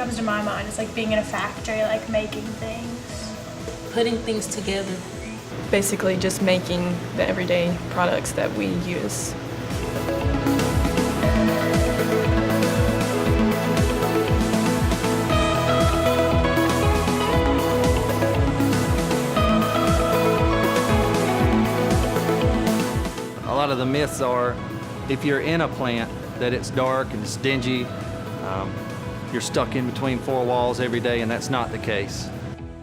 comes to my mind is like being in a factory, like making things. Putting things together. Basically just making the everyday products that we use. A lot of the myths are, if you're in a plant, that it's dark and it's dingy, you're stuck in between four walls every day, and that's not the case.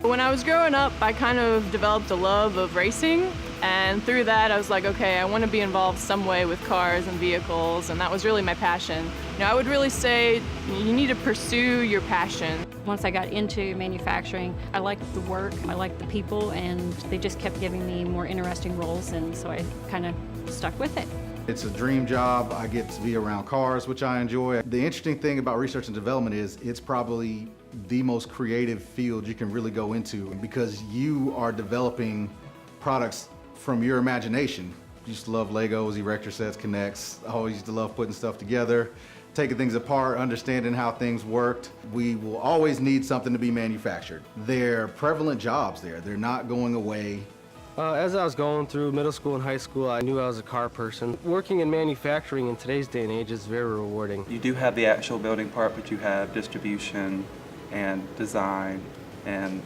When I was growing up, I kind of developed a love of racing, and through that I was like, okay, I want to be involved some way with cars and vehicles, and that was really my passion. You know, I would really say you need to pursue your passion. Once I got into manufacturing, I liked the work, I liked the people, and they just kept giving me more interesting roles, and so I kind of stuck with it. It's a dream job. I get to be around cars, which I enjoy. The interesting thing about research and development is it's probably the most creative field you can really go into because you are developing products from your imagination. I used to love Legos, erector sets, Connects. I always used to love putting stuff together, taking things apart, understanding how things worked. We will always need something to be manufactured. They're prevalent jobs there. They're not going away. As I was going through middle school and high school, I knew I was a car person. Working in manufacturing in today's day and age is very rewarding. You do have the actual building part, but you have distribution and design and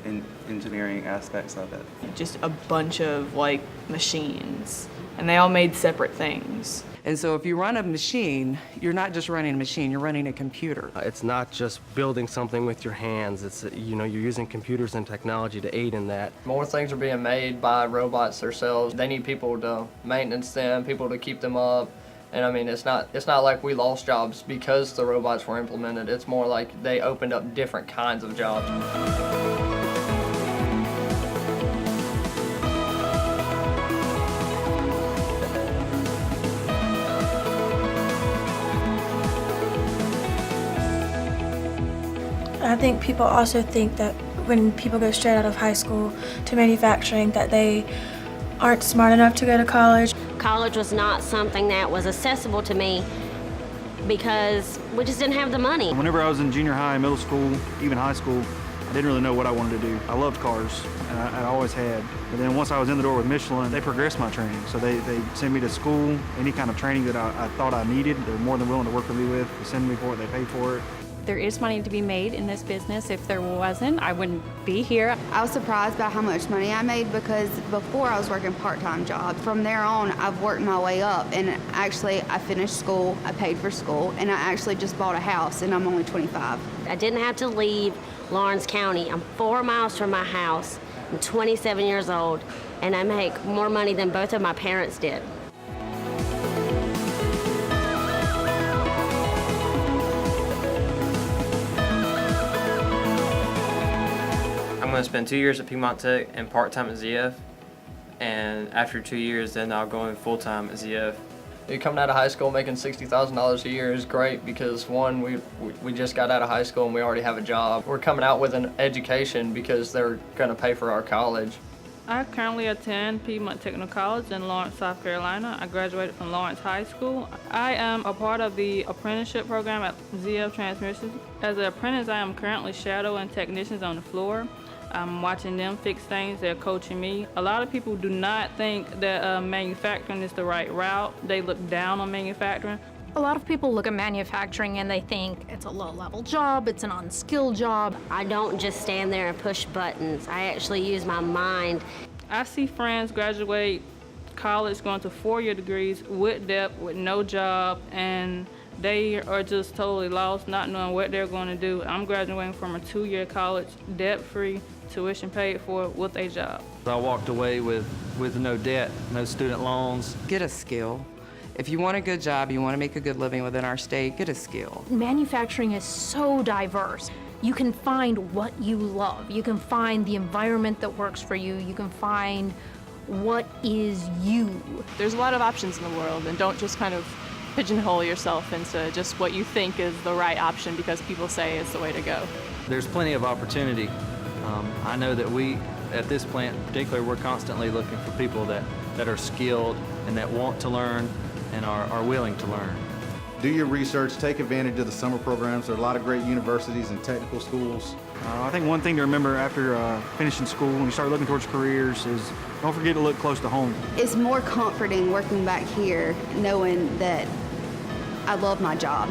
engineering aspects of it. Just a bunch of like machines, and they all made separate things. And so if you run a machine, you're not just running a machine, you're running a computer. It's not just building something with your hands. It's, you know, you're using computers and technology to aid in that. More things are being made by robots themselves. They need people to maintenance them, people to keep them up. And I mean, it's not like we lost jobs because the robots were implemented. It's more like they opened up different kinds of jobs. I think people also think that when people go straight out of high school to manufacturing that they aren't smart enough to go to college. College was not something that was accessible to me because we just didn't have the money. Whenever I was in junior high, middle school, even high school, I didn't really know what I wanted to do. I loved cars, and I always had. But then once I was in the door with Michelin, they progressed my training. So they sent me to school, any kind of training that I thought I needed, they're more than willing to work with me with. They send me for it, they pay for it. There is money to be made in this business. If there wasn't, I wouldn't be here. I was surprised by how much money I made because before I was working part-time jobs. From there on, I've worked my way up, and actually I finished school, I paid for school, and I actually just bought a house, and I'm only 25. I didn't have to leave Lawrence County. I'm 4 miles from my house. I'm 27 years old, and I make more money than both of my parents did. I'm going to spend 2 years at Piedmont Tech and part-time at ZF, and after 2 years then I'll go in full-time at ZF. Coming out of high school making $60,000 a year is great because one, we just got out of high school and we already have a job. We're coming out with an education because they're going to pay for our college. I currently attend Piedmont Technical College in Lawrence, South Carolina. I graduated from Lawrence High School. I am a part of the apprenticeship program at ZF Transmissions. As an apprentice, I am currently shadowing technicians on the floor. I'm watching them fix things, they're coaching me. A lot of people do not think that manufacturing is the right route. They look down on manufacturing. A lot of people look at manufacturing and they think it's a low-level job, it's an unskilled job. I don't just stand there and push buttons. I actually use my mind. I see friends graduate college going to 4-year degrees with debt, with no job, and they are just totally lost, not knowing what they're going to do. I'm graduating from a 2-year college, debt-free, tuition paid for, with a job. I walked away with no debt, no student loans. Get a skill. If you want a good job, you want to make a good living within our state, get a skill. Manufacturing is so diverse. You can find what you love. You can find the environment that works for you. You can find what is you. There's a lot of options in the world, and don't just kind of pigeonhole yourself into just what you think is the right option because people say it's the way to go. There's plenty of opportunity. I know that we, at this plant in particular, we're constantly looking for people that are skilled and that want to learn and are willing to learn. Do your research, take advantage of the summer programs. There are a lot of great universities and technical schools. I think one thing to remember after finishing school, when you start looking towards careers, is don't forget to look close to home. It's more comforting working back here knowing that I love my job.